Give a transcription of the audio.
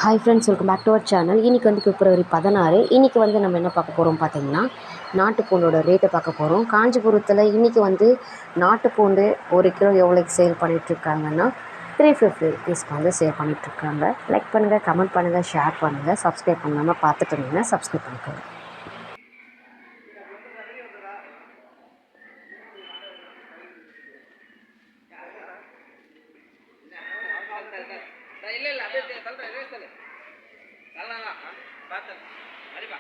Hi friends, welcome back to our channel. இன்றைக்கி வந்து பிப்ரவரி 16. இன்றைக்கி வந்து நம்ம என்ன பார்க்க போகிறோம் பார்த்தீங்கன்னா, நாட்டுப்பூண்டோட ரேட்டை பார்க்க போகிறோம். காஞ்சிபுரத்தில் இன்றைக்கி வந்து நாட்டுப்பூண்டு 1 கிலோ எவ்வளோக்கு சேல் பண்ணிகிட்ருக்காங்கன்னா, 350 ருபீஸ்க்கு வந்து சேல் பண்ணிகிட்ருக்காங்க. லைக் பண்ணுங்கள், கமெண்ட் பண்ணுங்கள், ஷேர் பண்ணுங்கள். சப்ஸ்கிரைப் பண்ணாமல் பார்த்துட்டு இருந்தீங்கன்னா சப்ஸ்கிரைப் பண்ணிக்கோங்க. ಇಲ್ಲ ಇಲ್ಲ ಅದೇ ತಲ್ರಿ ರೇಸಲ್ಲಿ ಅಲ್ಲ ಅಲ್ಲ ಬರ್ತಾರೆ ಬರೀ ಬಾ